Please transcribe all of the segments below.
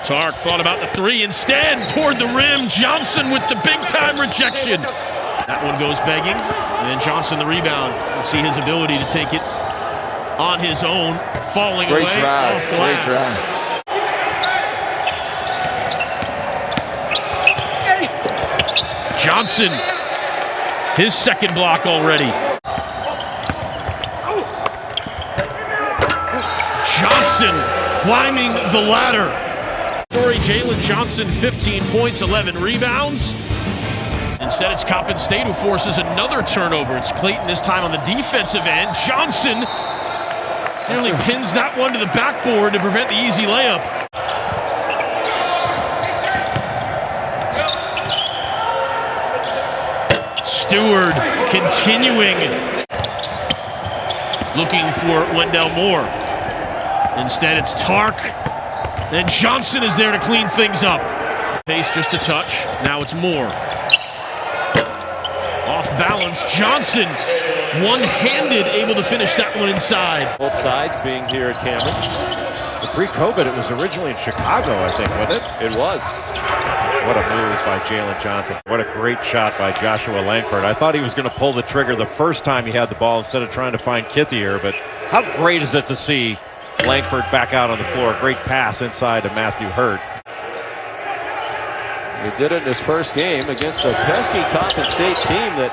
Tark thought about the three instead, toward the rim. Johnson with the big-time rejection. That one goes begging, and then Johnson the rebound. Let's see his ability to take it on his own, falling Great away drive. off glass. Great drive. Johnson, his second block already. Johnson climbing the ladder. Jalen Johnson, 15 points, 11 rebounds. Instead, it's Coppin State who forces another turnover. It's Clayton this time on the defensive end. Johnson nearly pins that one to the backboard to prevent the easy layup. Stewart continuing, looking for Wendell Moore. Instead, it's Tark. And Johnson is there to clean things up. Pace just a touch. Now it's Moore. Off balance. Johnson, one-handed, able to finish that one inside. Both sides being here at Cameron. Pre-COVID, it was originally in Chicago, I think, wasn't it? It was. What a move by Jalen Johnson. What a great shot by Joshua Langford. I thought he was going to pull the trigger the first time he had the ball instead of trying to find Kithier, but how great is it to see Langford back out on the floor. Great pass inside to Matthew Hurt. He did it in his first game against a pesky Coppin State team that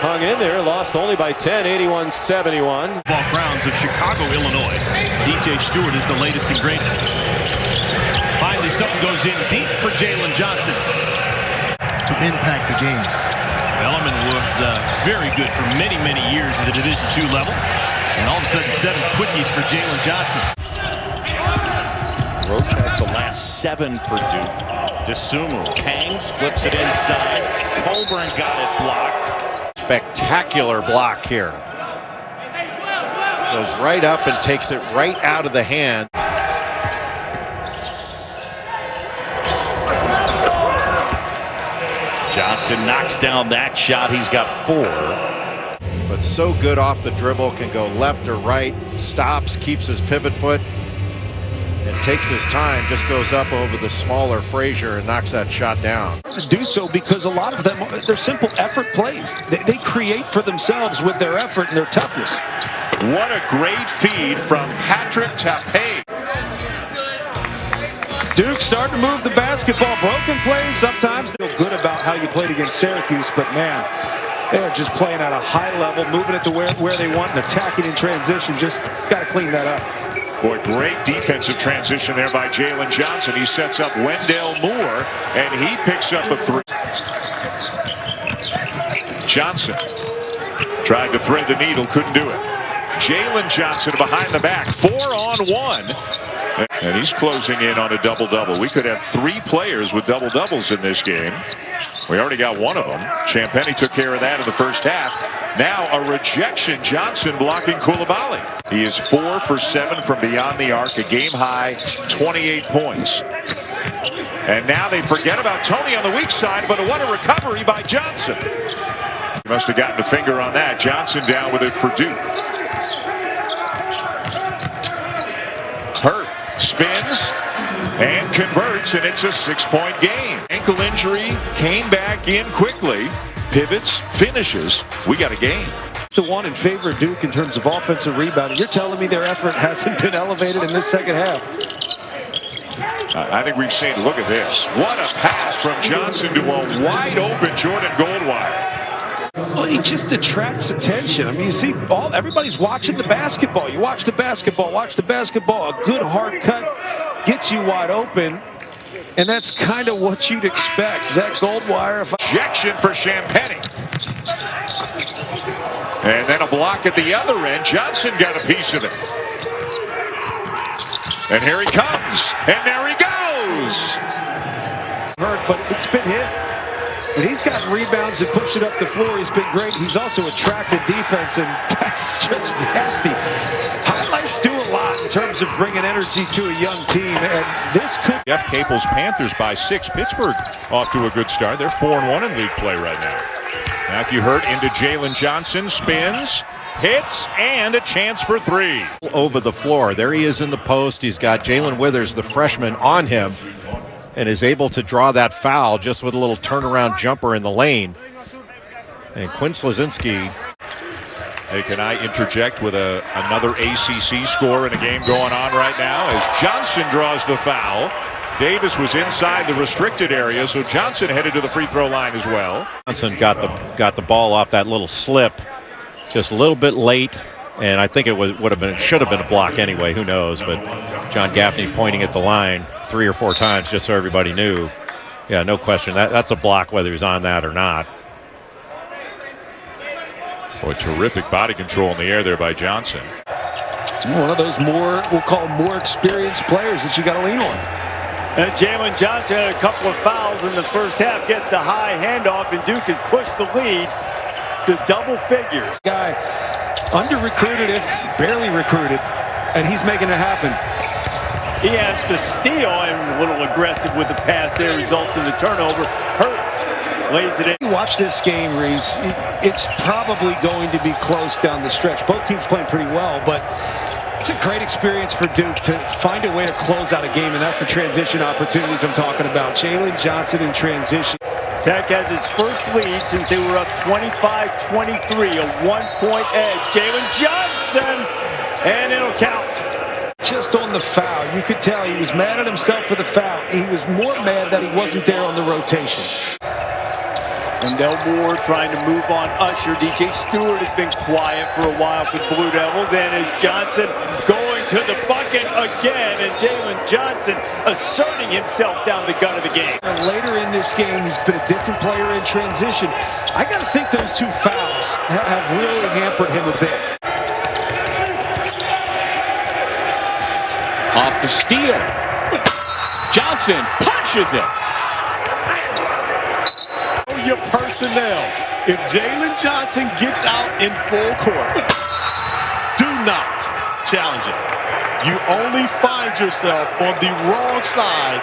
hung in there, lost only by 10, 81-71. Ball grounds of Chicago, Illinois. DJ Stewart is the latest and greatest. Finally, something goes in deep for Jalen Johnson to impact the game. Ellerman was very good for many, many years at the Division II level. And all of a sudden, 7 quickies for Jalen Johnson. Roach has the last 7 for Duke. DeSumo hangs, flips it inside. Colburn got it blocked. Spectacular block here. Goes right up and takes it right out of the hand. Johnson knocks down that shot. He's got 4. But so good off the dribble, can go left or right, stops, keeps his pivot foot, and takes his time, just goes up over the smaller Frazier and knocks that shot down. Do so because a lot of them, they're simple effort plays. They create for themselves with their effort and their toughness. What a great feed from Patrick Tapé. Duke starting to move the basketball. Broken plays sometimes. Feel good about how you played against Syracuse, but man, they're just playing at a high level, moving it to where they want and attacking in transition. Just got to clean that up. Boy, great defensive transition there by Jalen Johnson. He sets up Wendell Moore, and he picks up a 3. Johnson tried to thread the needle, couldn't do it. Jalen Johnson behind the back, 4-on-1. And he's closing in on a double-double. We could have 3 players with double-doubles in this game. We already got one of them. Champagny took care of that in the first half. Now a rejection. Johnson blocking Coulibaly. He is 4 for 7 from beyond the arc. A game-high 28 points. And now they forget about Tony on the weak side, but what a recovery by Johnson. He must have gotten a finger on that. Johnson down with it for Duke. Hurt spins and converts, and it's a 6-point game. Ankle injury, came back in quickly, pivots, finishes. We got a game. The one in favor of Duke in terms of offensive rebounding. You're telling me their effort hasn't been elevated in this second half? I think we've seen, look at this. What a pass from Johnson to a wide open Jordan Goldwire. Well, he just attracts attention. I mean, you see, everybody's watching the basketball. You watch the basketball, watch the basketball. A good hard cut gets you wide open, and that's kind of what you'd expect. Zach Goldwire. Ejection for Champagny. And then a block at the other end. Johnson got a piece of it. And here he comes. And there he goes. Hurt, but it's been hit. And he's gotten rebounds and pushed it up the floor. He's been great. He's also attracted defense, and that's just nasty. Highlights do a lot in terms of bringing energy to a young team, and this could... Jeff Capel's Panthers by 6. Pittsburgh off to a good start. They're 4-1 in league play right now. Matthew Hurt into Jalen Johnson, spins, hits, and a chance for three. Over the floor. There he is in the post. He's got Jalen Withers, the freshman, on him, and is able to draw that foul just with a little turnaround jumper in the lane. And Quinn Slazinski. Hey, can I interject with another ACC score in a game going on right now as Johnson draws the foul. Davis was inside the restricted area, so Johnson headed to the free throw line as well. Johnson got the ball off that little slip just a little bit late, and I think it should have been a block anyway. Who knows? But John Gaffney pointing at the line 3 or 4 times just so everybody knew. Yeah, no question. That's a block whether he's on that or not. Boy, terrific body control in the air there by Johnson. One of those we'll call more experienced players that you got to lean on. And Jalen Johnson had a couple of fouls in the first half, gets the high handoff, and Duke has pushed the lead to double figures. Guy under-recruited, if barely recruited, and he's making it happen. He has to steal and a little aggressive with the pass there, results in the turnover. Hurt lays it in. Watch this game, Reese. It's probably going to be close down the stretch. Both teams playing pretty well, but it's a great experience for Duke to find a way to close out a game, and that's the transition opportunities I'm talking about. Jalen Johnson in transition. Tech has its first lead since they were up 25-23, a 1-point edge. Jalen Johnson, and it'll count. Just on the foul, you could tell he was mad at himself for the foul. He was more mad that he wasn't there on the rotation. Wendell Moore trying to move on Usher. DJ Stewart has been quiet for a while for the Blue Devils. And as Johnson going to the bucket again. And Jalen Johnson asserting himself down the gun of the game. And later in this game, he's been a different player in transition. I got to think those 2 fouls have really hampered him a bit. Off the steal. Johnson punches it. Your personnel. If Jalen Johnson gets out in full court, do not challenge it. You only find yourself on the wrong side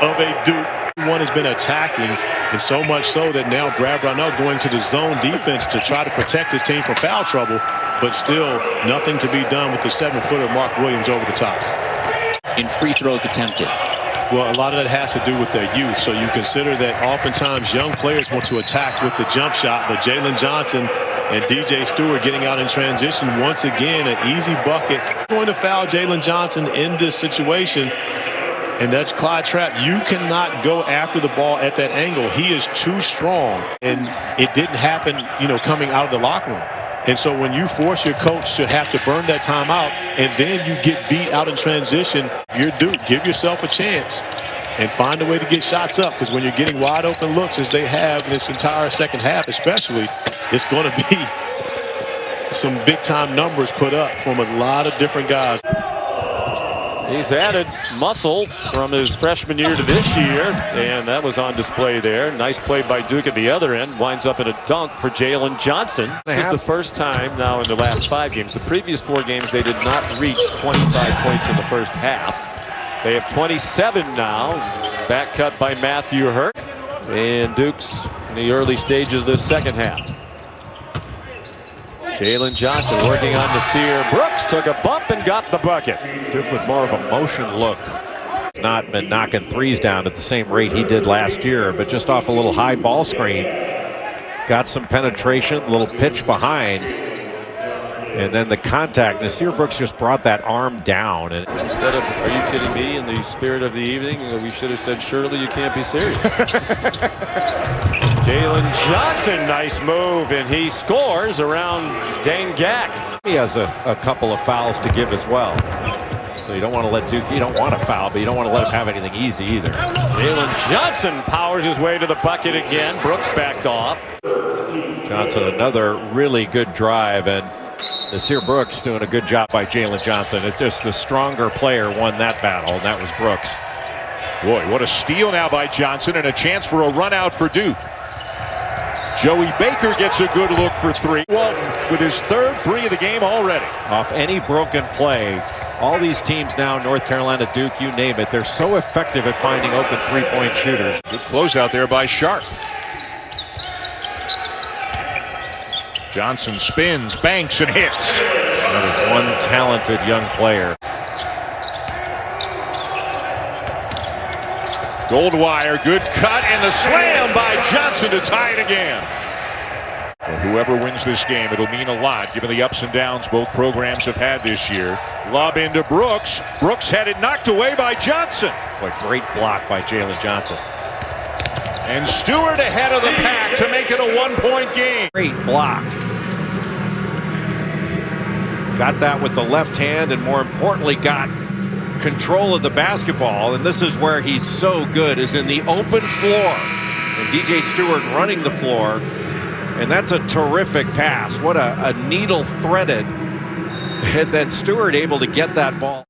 of a Duke. One has been attacking, and so much so that now Brad Brownell going to the zone defense to try to protect his team from foul trouble, but still nothing to be done with the 7-footer Mark Williams over the top. In free throws attempted. Well, a lot of that has to do with their youth. So you consider that oftentimes young players want to attack with the jump shot, but Jalen Johnson and DJ Stewart getting out in transition. Once again, an easy bucket. Going to foul Jalen Johnson in this situation, and that's Clyde Trapp. You cannot go after the ball at that angle. He is too strong, and it didn't happen, coming out of the locker room. And so when you force your coach to have to burn that timeout and then you get beat out in transition, if you're Duke, give yourself a chance and find a way to get shots up, because when you're getting wide open looks as they have in this entire second half especially, it's going to be some big time numbers put up from a lot of different guys. He's added muscle from his freshman year to this year, and that was on display there. Nice play by Duke at the other end. Winds up in a dunk for Jalen Johnson. This is the first time now in the last 5 games. The previous 4 games, they did not reach 25 points in the first half. They have 27 now. Back cut by Matthew Hurt. And Duke's in the early stages of this second half. Jalen Johnson working on Nasir Brooks, took a bump and got the bucket. Duke with more of a motion look. Not been knocking threes down at the same rate he did last year, but just off a little high ball screen. Got some penetration, a little pitch behind. And then the contact. Nasir Brooks just brought that arm down. And instead of, are you kidding me, in the spirit of the evening, we should have said, surely you can't be serious. Jalen Johnson, nice move, and he scores around Dangak. He has a couple of fouls to give as well. So you don't want to let Duke, you don't want to foul, but you don't want to let him have anything easy either. Jalen Johnson powers his way to the bucket again. Brooks backed off. Johnson, another really good drive, and Nasir Brooks doing a good job by Jalen Johnson. It's just the stronger player won that battle, and that was Brooks. Boy, what a steal now by Johnson, and a chance for a run out for Duke. Joey Baker gets a good look for 3. Walton with his 3rd 3 of the game already. Off any broken play, all these teams now, North Carolina, Duke, you name it, they're so effective at finding open 3-point shooters. Good closeout there by Sharp. Johnson spins, banks, and hits. That is one talented young player. Goldwire, good cut, and the slam by Johnson to tie it again. Well, whoever wins this game, it'll mean a lot given the ups and downs both programs have had this year. Lob into Brooks. Brooks had it knocked away by Johnson. What a great block by Jalen Johnson. And Stewart ahead of the pack to make it a one-point game. Great block. Got that with the left hand, and more importantly, got control of the basketball. And this is where he's so good, is in the open floor. And DJ Stewart running the floor. And that's a terrific pass. What a needle threaded. And then Stewart able to get that ball.